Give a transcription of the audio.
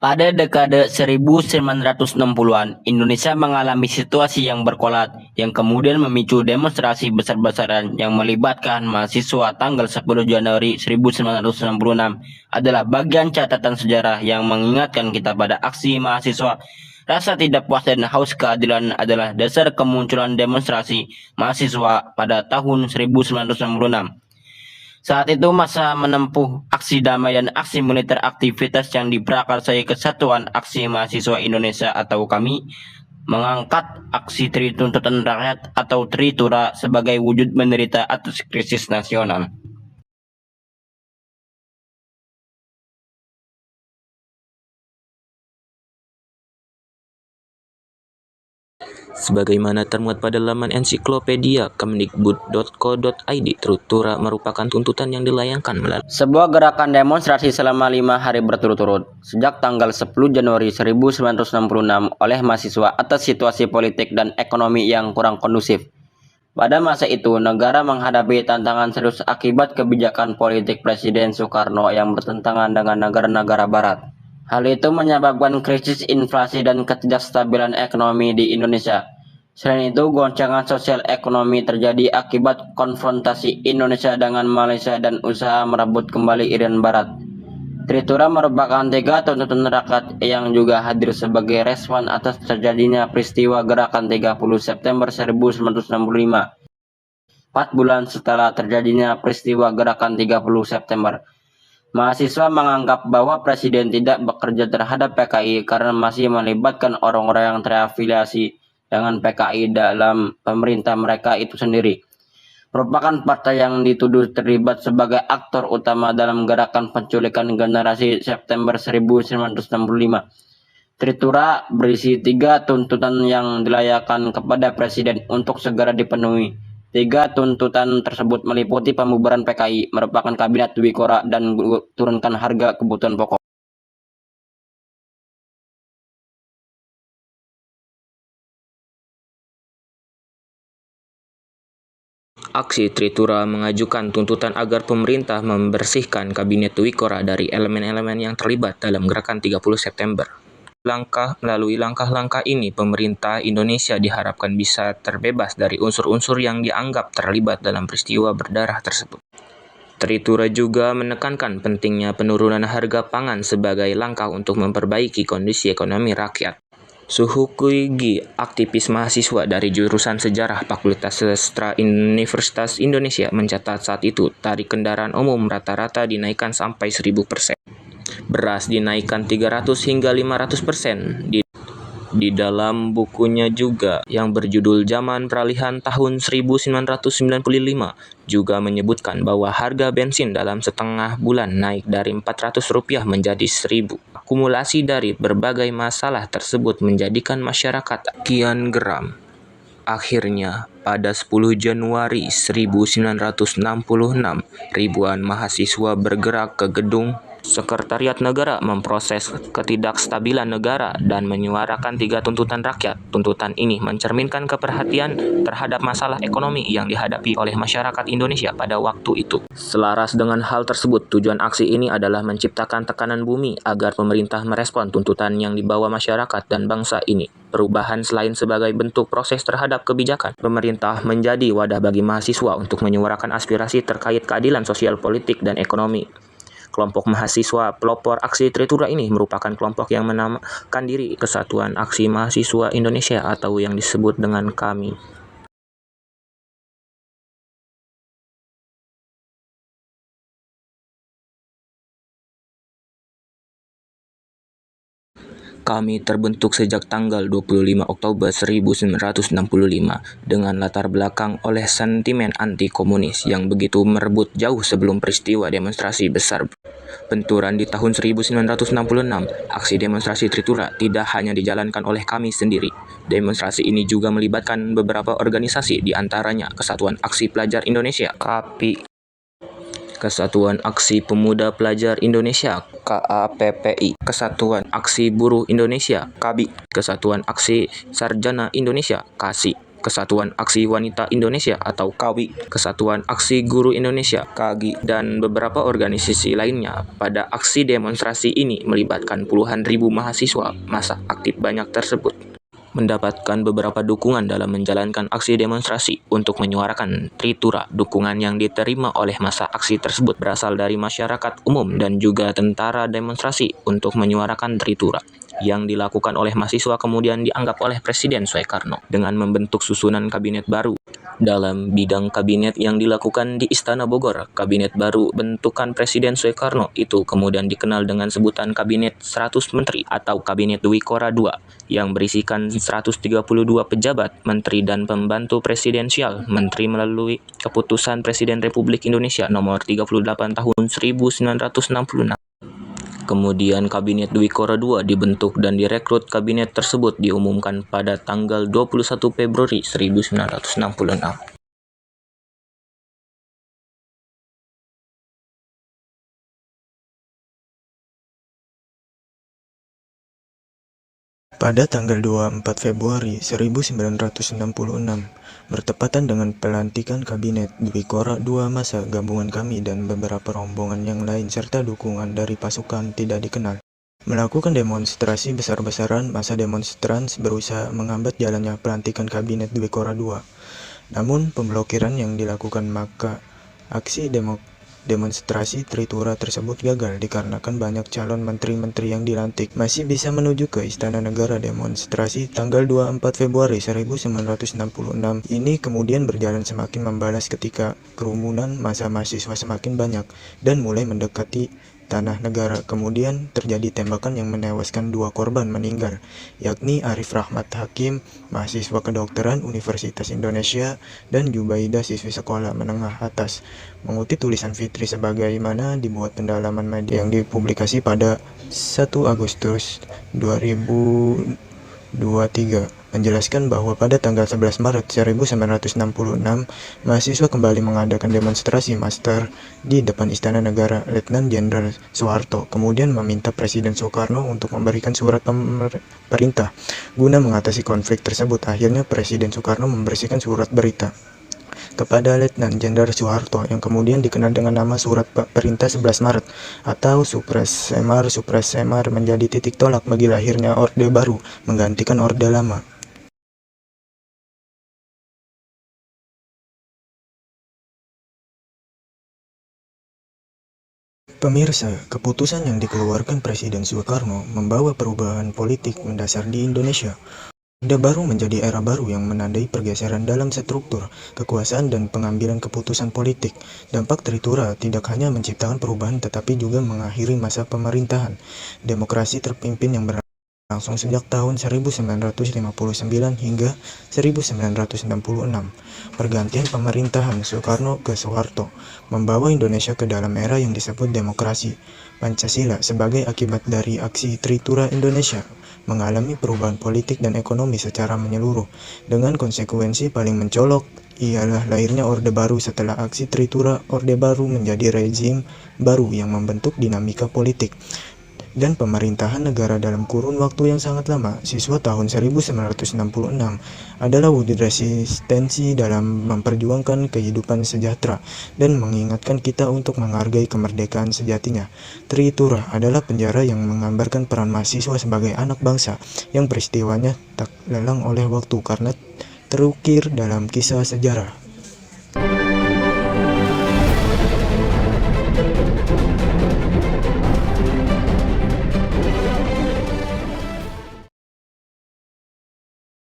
Pada dekade 1960-an, Indonesia mengalami situasi yang berkolat, yang kemudian memicu demonstrasi besar-besaran yang melibatkan mahasiswa tanggal 10 Januari 1966 adalah bagian catatan sejarah yang mengingatkan kita pada aksi mahasiswa. Rasa tidak puas dan haus keadilan adalah dasar kemunculan demonstrasi mahasiswa pada tahun 1966. Saat itu masa menempuh aksi damai dan aksi militer, aktivitas yang diprakarsai Kesatuan Aksi Mahasiswa Indonesia atau KAMI mengangkat aksi Tri Tuntutan Rakyat atau Tritura sebagai wujud menderita atas krisis nasional. Sebagaimana termuat pada laman ensiklopedia kemdikbud.co.id, Tritura merupakan tuntutan yang dilayangkan melalui sebuah gerakan demonstrasi selama 5 hari berturut-turut sejak tanggal 10 Januari 1966 oleh mahasiswa atas situasi politik dan ekonomi yang kurang kondusif. Pada masa itu, negara menghadapi tantangan serius akibat kebijakan politik Presiden Soekarno yang bertentangan dengan negara-negara Barat. Hal itu menyebabkan krisis inflasi dan ketidakstabilan ekonomi di Indonesia. Selain itu, goncangan sosial ekonomi terjadi akibat konfrontasi Indonesia dengan Malaysia dan usaha merebut kembali Irian Barat. Tritura merupakan 3 tuntutan rakyat yang juga hadir sebagai respon atas terjadinya peristiwa Gerakan 30 September 1965. 4 bulan setelah terjadinya peristiwa Gerakan 30 September, mahasiswa menganggap bahwa Presiden tidak bekerja terhadap PKI karena masih melibatkan orang-orang yang terafiliasi dengan PKI dalam pemerintah mereka itu sendiri. Merupakan partai yang dituduh terlibat sebagai aktor utama dalam gerakan penculikan generasi September 1965. Tritura berisi 3 tuntutan yang dilayangkan kepada Presiden untuk segera dipenuhi. 3 tuntutan tersebut meliputi pembubaran PKI, merupakan kabinet Dwikora, dan turunkan harga kebutuhan pokok. aksi Tritura mengajukan tuntutan agar pemerintah membersihkan kabinet Dwikora dari elemen-elemen yang terlibat dalam Gerakan 30 September. Melalui langkah-langkah ini, pemerintah Indonesia diharapkan bisa terbebas dari unsur-unsur yang dianggap terlibat dalam peristiwa berdarah tersebut. Tritura juga menekankan pentingnya penurunan harga pangan sebagai langkah untuk memperbaiki kondisi ekonomi rakyat. Suhu Kuigi, aktivis mahasiswa dari jurusan Sejarah Fakultas Sastra Universitas Indonesia, mencatat saat itu tarif kendaraan umum rata-rata dinaikkan sampai 1000%. Beras dinaikkan 300 hingga 500%. Di dalam bukunya juga yang berjudul Zaman Peralihan tahun 1995 juga menyebutkan bahwa harga bensin dalam setengah bulan naik dari Rp400 menjadi Rp1.000. Akumulasi dari berbagai masalah tersebut menjadikan masyarakat kian geram. Akhirnya, pada 10 Januari 1966, ribuan mahasiswa bergerak ke gedung Sekretariat Negara memproses ketidakstabilan negara dan menyuarakan 3 tuntutan rakyat. Tuntutan ini mencerminkan keperhatian terhadap masalah ekonomi yang dihadapi oleh masyarakat Indonesia pada waktu itu. Selaras dengan hal tersebut, tujuan aksi ini adalah menciptakan tekanan bumi agar pemerintah merespon tuntutan yang dibawa masyarakat dan bangsa ini. Perubahan selain sebagai bentuk proses terhadap kebijakan, pemerintah menjadi wadah bagi mahasiswa untuk menyuarakan aspirasi terkait keadilan sosial, politik, dan ekonomi. Kelompok mahasiswa pelopor aksi Tritura ini merupakan kelompok yang menamakan diri Kesatuan Aksi Mahasiswa Indonesia atau yang disebut dengan KAMI. KAMI terbentuk sejak tanggal 25 Oktober 1965 dengan latar belakang oleh sentimen anti-komunis yang begitu merebut jauh sebelum peristiwa demonstrasi besar benturan di tahun 1966. Aksi demonstrasi Tritura tidak hanya dijalankan oleh KAMI sendiri. Demonstrasi ini juga melibatkan beberapa organisasi, di antaranya Kesatuan Aksi Pelajar Indonesia (KAPI), Kesatuan Aksi Pemuda Pelajar Indonesia (KAPPI), Kesatuan Aksi Buruh Indonesia (KABI), Kesatuan Aksi Sarjana Indonesia (KASI), Kesatuan Aksi Wanita Indonesia atau KAWI, Kesatuan Aksi Guru Indonesia (KAGI), dan beberapa organisasi lainnya. Pada aksi demonstrasi ini melibatkan puluhan ribu mahasiswa. Masa aktif banyak tersebut mendapatkan beberapa dukungan dalam menjalankan aksi demonstrasi untuk menyuarakan Tritura. Dukungan yang diterima oleh masa aksi tersebut berasal dari masyarakat umum dan juga tentara demonstrasi untuk menyuarakan Tritura. Yang dilakukan oleh mahasiswa kemudian dianggap oleh Presiden Soekarno dengan membentuk susunan kabinet baru. Dalam bidang kabinet yang dilakukan di Istana Bogor, kabinet baru bentukan Presiden Soekarno itu kemudian dikenal dengan sebutan Kabinet 100 Menteri atau Kabinet Dwi Kora II yang berisikan 132 pejabat, menteri dan pembantu presidensial, menteri melalui keputusan Presiden Republik Indonesia nomor 38 tahun 1966. Kemudian Kabinet Dwi Kora II dibentuk dan direkrut kabinet tersebut diumumkan pada tanggal 21 Februari 1966. Pada tanggal 24 Februari 1966, bertepatan dengan pelantikan Kabinet Dwi Kora II masa gabungan kami dan beberapa rombongan yang lain serta dukungan dari pasukan tidak dikenal melakukan demonstrasi besar-besaran. Masa demonstran berusaha menghambat jalannya pelantikan Kabinet Dwi Kora II. Namun pemblokiran yang dilakukan maka aksi demonstrasi Tritura tersebut gagal dikarenakan banyak calon menteri-menteri yang dilantik masih bisa menuju ke Istana Negara. Demonstrasi tanggal 24 Februari 1966 ini kemudian berjalan semakin membalas ketika kerumunan massa mahasiswa semakin banyak dan mulai mendekati Tanah Negara. Kemudian terjadi tembakan yang menewaskan 2 korban meninggal, yakni Arif Rahmat Hakim, mahasiswa kedokteran Universitas Indonesia, dan Jubaidah, siswi sekolah menengah atas. Mengutip tulisan Fitri sebagaimana dibuat pendalaman media yang dipublikasi pada 1 Agustus 2023, menjelaskan bahwa pada tanggal 11 Maret 1966, mahasiswa kembali mengadakan demonstrasi massal di depan Istana Negara. Letnan Jenderal Soeharto kemudian meminta Presiden Soekarno untuk memberikan surat perintah guna mengatasi konflik tersebut. Akhirnya Presiden Soekarno membersihkan surat berita kepada Letnan Jenderal Soeharto yang kemudian dikenal dengan nama Surat Perintah 11 Maret atau Supres Semar menjadi titik tolak bagi lahirnya Orde Baru menggantikan Orde Lama. Pemirsa, keputusan yang dikeluarkan Presiden Soekarno membawa perubahan politik mendasar di Indonesia. Orde Baru menjadi era baru yang menandai pergeseran dalam struktur, kekuasaan, dan pengambilan keputusan politik. Dampak Tritura tidak hanya menciptakan perubahan tetapi juga mengakhiri masa pemerintahan demokrasi terpimpin yang berlangsung sejak tahun 1959 hingga 1966. Pergantian pemerintahan Soekarno ke Soeharto membawa Indonesia ke dalam era yang disebut demokrasi Pancasila. Sebagai akibat dari aksi Tritura, Indonesia mengalami perubahan politik dan ekonomi secara menyeluruh. Dengan konsekuensi paling mencolok ialah lahirnya Orde Baru. Setelah aksi Tritura, Orde Baru menjadi rezim baru yang membentuk dinamika politik dan pemerintahan negara dalam kurun waktu yang sangat lama. Siswa tahun 1966 adalah wujud resistensi dalam memperjuangkan kehidupan sejahtera dan mengingatkan kita untuk menghargai kemerdekaan sejatinya. Tritura adalah penjara yang menggambarkan peran mahasiswa sebagai anak bangsa yang peristiwanya tak lelang oleh waktu karena terukir dalam kisah sejarah.